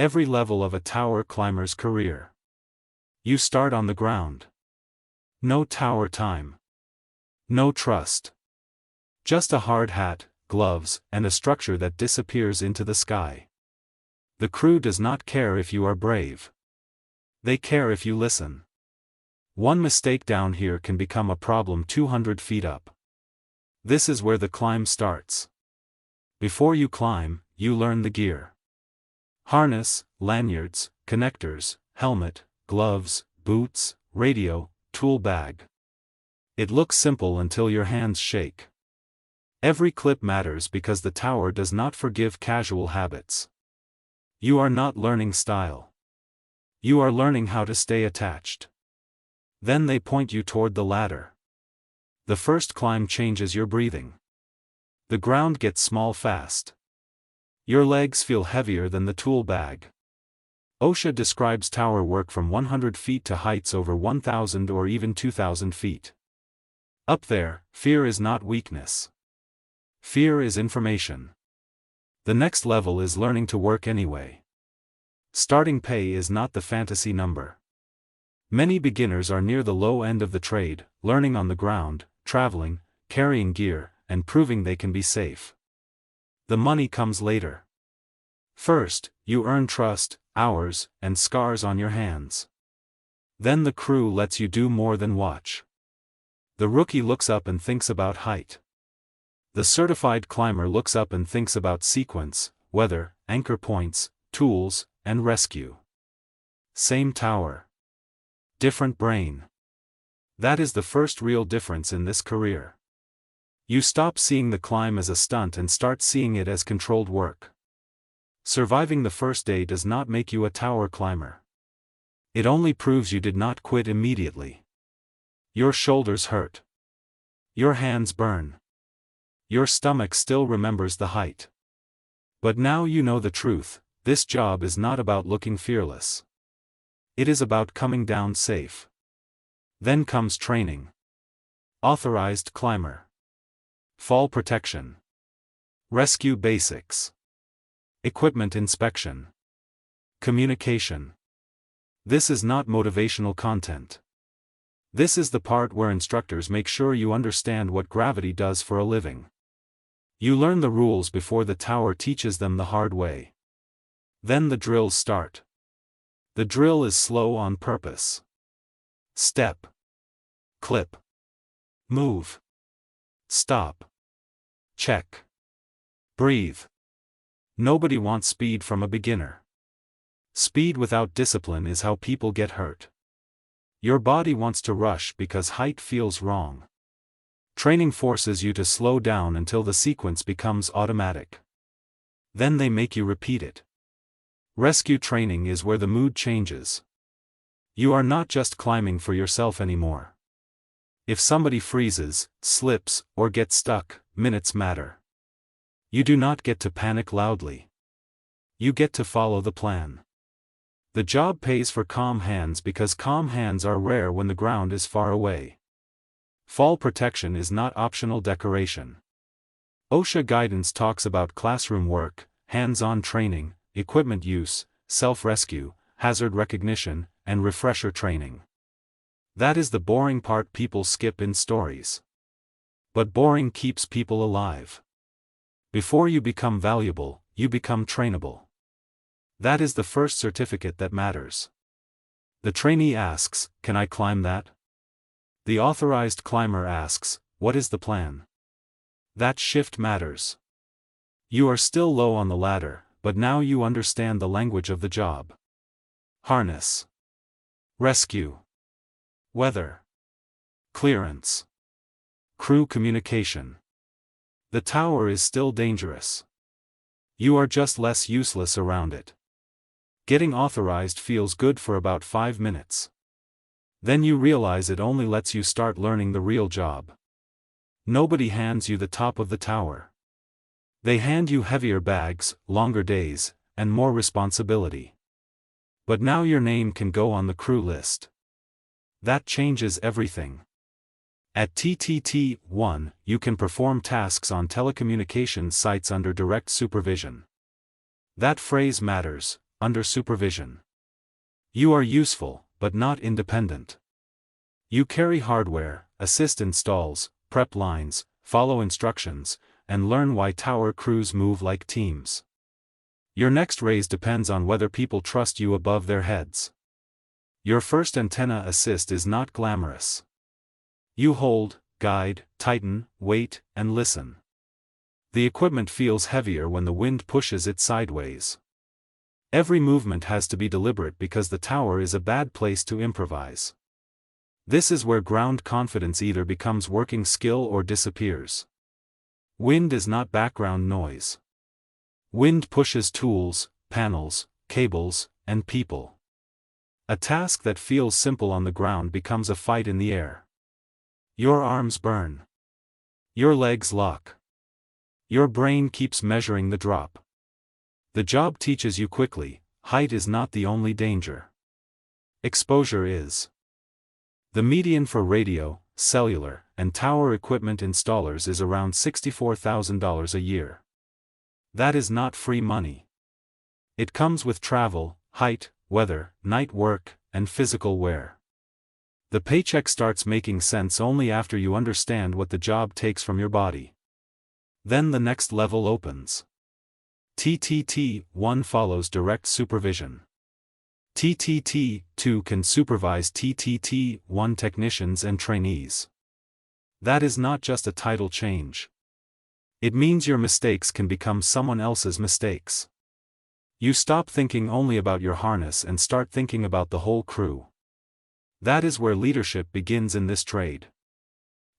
Every level of a tower climber's career. You start on the ground. No tower time. No trust. Just a hard hat, gloves, and a structure that disappears into the sky. The crew does not care if you are brave. They care if you listen. One mistake down here can become a problem 200 feet up. This is where the climb starts. Before you climb, you learn the gear. Harness, lanyards, connectors, helmet, gloves, boots, radio, tool bag. It looks simple until your hands shake. Every clip matters because the tower does not forgive casual habits. You are not learning style. You are learning how to stay attached. Then they point you toward the ladder. The first climb changes your breathing. The ground gets small fast. Your legs feel heavier than the tool bag. OSHA describes tower work from 100 feet to heights over 1,000 or even 2,000 feet. Up there, fear is not weakness. Fear is information. The next level is learning to work anyway. Starting pay is not the fantasy number. Many beginners are near the low end of the trade, learning on the ground, traveling, carrying gear, and proving they can be safe. The money comes later. First, you earn trust, hours, and scars on your hands. Then the crew lets you do more than watch. The rookie looks up and thinks about height. The certified climber looks up and thinks about sequence, weather, anchor points, tools, and rescue. Same tower. Different brain. That is the first real difference in this career. You stop seeing the climb as a stunt and start seeing it as controlled work. Surviving the first day does not make you a tower climber. It only proves you did not quit immediately. Your shoulders hurt. Your hands burn. Your stomach still remembers the height. But now you know the truth, this job is not about looking fearless. It is about coming down safe. Then comes training. Authorized climber. Fall protection. Rescue basics. Equipment inspection. Communication. This is not motivational content. This is the part where instructors make sure you understand what gravity does for a living. You learn the rules before the tower teaches them the hard way. Then the drills start. The drill is slow on purpose. Step. Clip. Move. Stop. Check. Breathe. Nobody wants speed from a beginner. Speed without discipline is how people get hurt. Your body wants to rush because height feels wrong. Training forces you to slow down until the sequence becomes automatic. Then they make you repeat it. Rescue training is where the mood changes. You are not just climbing for yourself anymore. If somebody freezes, slips, or gets stuck, minutes matter. You do not get to panic loudly. You get to follow the plan. The job pays for calm hands because calm hands are rare when the ground is far away. Fall protection is not optional decoration. OSHA guidance talks about classroom work, hands-on training, equipment use, self-rescue, hazard recognition, and refresher training. That is the boring part people skip in stories. But boring keeps people alive. Before you become valuable, you become trainable. That is the first certificate that matters. The trainee asks, "Can I climb that?" The authorized climber asks, "What is the plan?" That shift matters. You are still low on the ladder, but now you understand the language of the job. Harness. Rescue. Weather. Clearance. Crew communication. The tower is still dangerous. You are just less useless around it. Getting authorized feels good for about 5 minutes. Then you realize it only lets you start learning the real job. Nobody hands you the top of the tower. They hand you heavier bags, longer days, and more responsibility. But now your name can go on the crew list. That changes everything. At TTT-1, you can perform tasks on telecommunications sites under direct supervision. That phrase matters. under supervision. You are useful, but not independent. You carry hardware, assist installs, prep lines, follow instructions, and learn why tower crews move like teams. Your next raise depends on whether people trust you above their heads. Your first antenna assist is not glamorous. You hold, guide, tighten, wait, and listen. The equipment feels heavier when the wind pushes it sideways. Every movement has to be deliberate because the tower is a bad place to improvise. This is where ground confidence either becomes working skill or disappears. Wind is not background noise. Wind pushes tools, panels, cables, and people. A task that feels simple on the ground becomes a fight in the air. Your arms burn. Your legs lock. Your brain keeps measuring the drop. The job teaches you quickly, height is not the only danger. Exposure is. The median for radio, cellular, and tower equipment installers is around $64,000 a year. That is not free money. It comes with travel, height, weather, night work, and physical wear. The paycheck starts making sense only after you understand what the job takes from your body. Then the next level opens. TTT-1 follows direct supervision. TTT-2 can supervise TTT-1 technicians and trainees. That is not just a title change. It means your mistakes can become someone else's mistakes. You stop thinking only about your harness and start thinking about the whole crew. That is where leadership begins in this trade.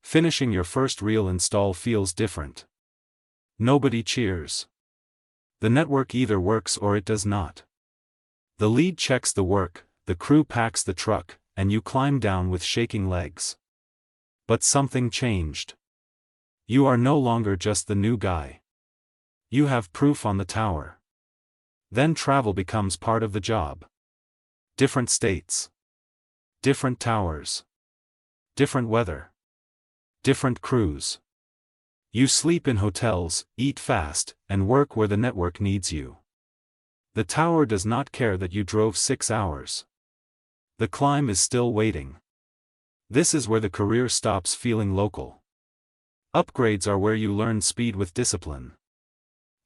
Finishing your first real install feels different. Nobody cheers. The network either works or it does not. The lead checks the work, the crew packs the truck, and you climb down with shaking legs. But something changed. You are no longer just the new guy. You have proof on the tower. Then travel becomes part of the job. Different states. Different towers. Different weather. Different crews. You sleep in hotels, eat fast, and work where the network needs you. The tower does not care that you drove 6 hours. The climb is still waiting. This is where the career stops feeling local. Upgrades are where you learn speed with discipline.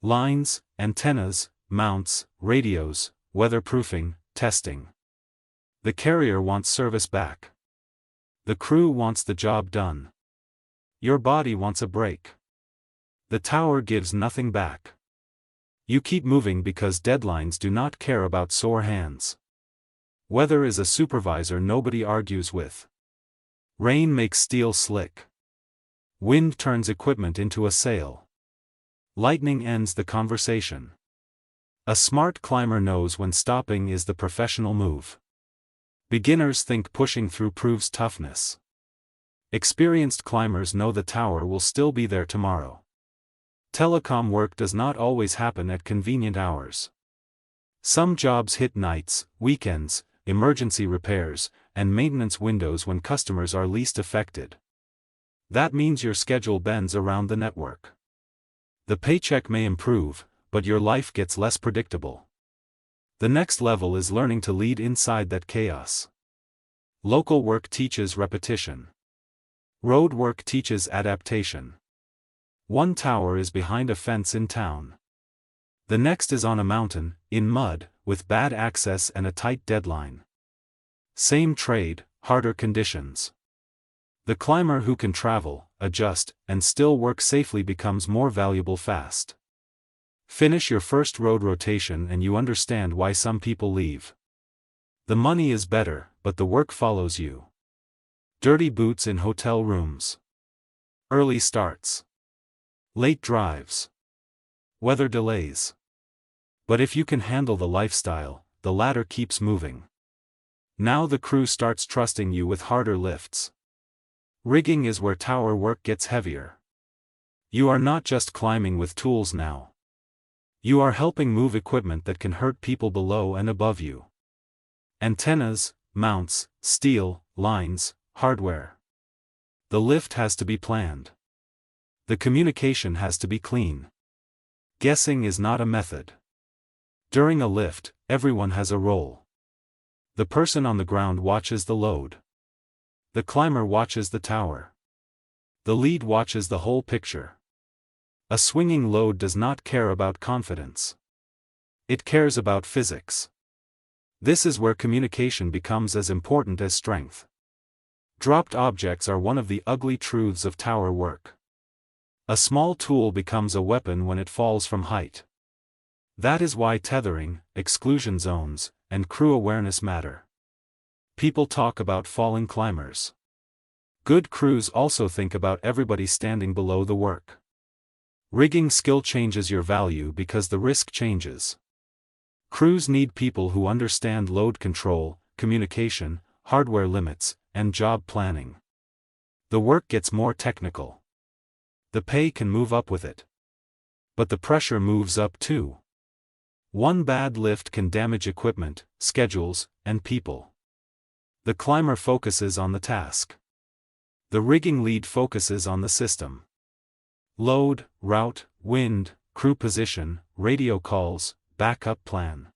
Lines, antennas, mounts, radios, weatherproofing, testing. The carrier wants service back. The crew wants the job done. Your body wants a break. The tower gives nothing back. You keep moving because deadlines do not care about sore hands. Weather is a supervisor nobody argues with. Rain makes steel slick. Wind turns equipment into a sail. Lightning ends the conversation. A smart climber knows when stopping is the professional move. Beginners think pushing through proves toughness. Experienced climbers know the tower will still be there tomorrow. Telecom work does not always happen at convenient hours. Some jobs hit nights, weekends, emergency repairs, and maintenance windows when customers are least affected. That means your schedule bends around the network. The paycheck may improve, but your life gets less predictable. The next level is learning to lead inside that chaos. Local work teaches repetition. Road work teaches adaptation. One tower is behind a fence in town. The next is on a mountain, in mud, with bad access and a tight deadline. Same trade, harder conditions. The climber who can travel, adjust, and still work safely becomes more valuable fast. Finish your first road rotation and you understand why some people leave. The money is better, but the work follows you. Dirty boots in hotel rooms. Early starts. Late drives. Weather delays. But if you can handle the lifestyle, the ladder keeps moving. Now the crew starts trusting you with harder lifts. Rigging is where tower work gets heavier. You are not just climbing with tools now. You are helping move equipment that can hurt people below and above you. Antennas, mounts, steel, lines, hardware. The lift has to be planned. The communication has to be clean. Guessing is not a method. During a lift, everyone has a role. The person on the ground watches the load. The climber watches the tower. The lead watches the whole picture. A swinging load does not care about confidence. It cares about physics. This is where communication becomes as important as strength. Dropped objects are one of the ugly truths of tower work. A small tool becomes a weapon when it falls from height. That is why tethering, exclusion zones, and crew awareness matter. People talk about falling climbers. Good crews also think about everybody standing below the work. Rigging skill changes your value because the risk changes. Crews need people who understand load control, communication, hardware limits, and job planning. The work gets more technical. The pay can move up with it. But the pressure moves up too. One bad lift can damage equipment, schedules, and people. The climber focuses on the task. The rigging lead focuses on the system. Load, route, wind, crew position, radio calls, backup plan.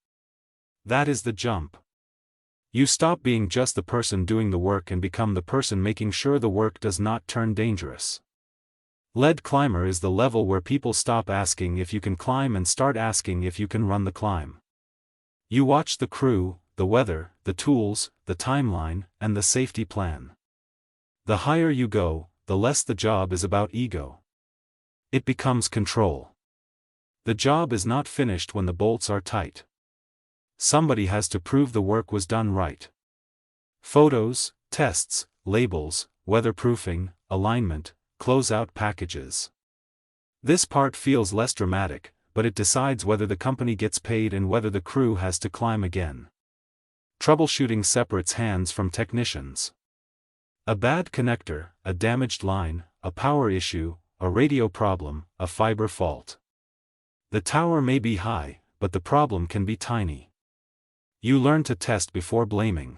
That is the jump. You stop being just the person doing the work and become the person making sure the work does not turn dangerous. Lead climber is the level where people stop asking if you can climb and start asking if you can run the climb. You watch the crew, the weather, the tools, the timeline, and the safety plan. The higher you go, the less the job is about ego. It becomes control. The job is not finished when the bolts are tight. Somebody has to prove the work was done right. Photos, tests, labels, weatherproofing, alignment, closeout packages. This part feels less dramatic, but it decides whether the company gets paid and whether the crew has to climb again. Troubleshooting separates hands from technicians. A bad connector, a damaged line, a power issue, a radio problem, a fiber fault. The tower may be high, but the problem can be tiny. You learn to test before blaming.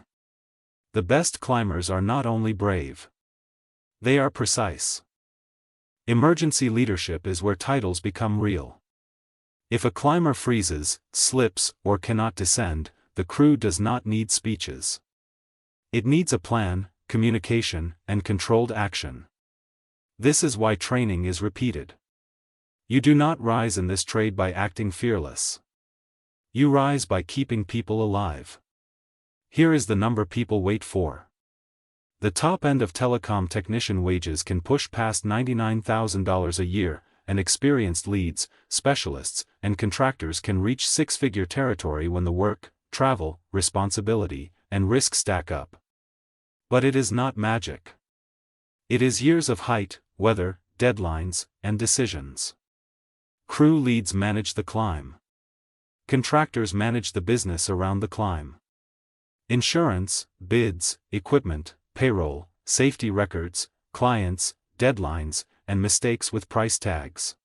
The best climbers are not only brave. They are precise. Emergency leadership is where titles become real. If a climber freezes, slips, or cannot descend, the crew does not need speeches. It needs a plan, communication, and controlled action. This is why training is repeated. You do not rise in this trade by acting fearless. You rise by keeping people alive. Here is the number people wait for. The top end of telecom technician wages can push past $99,000 a year, and experienced leads, specialists, and contractors can reach six-figure territory when the work, travel, responsibility, and risk stack up. But it is not magic. It is years of height, weather, deadlines, and decisions. Crew leads manage the climb. Contractors manage the business around the climb. Insurance, bids, equipment, payroll, safety records, clients, deadlines, and mistakes with price tags.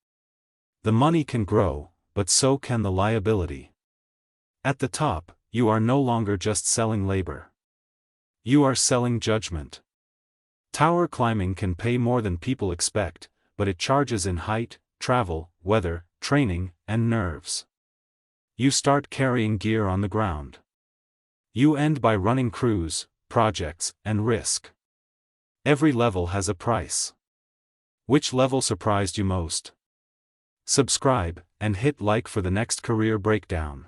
The money can grow, but so can the liability. At the top, you are no longer just selling labor. You are selling judgment. Tower climbing can pay more than people expect, but it charges in height, travel, weather, training, and nerves. You start carrying gear on the ground. You end by running crews, projects, and risk. Every level has a price. Which level surprised you most? Subscribe, and hit like for the next career breakdown.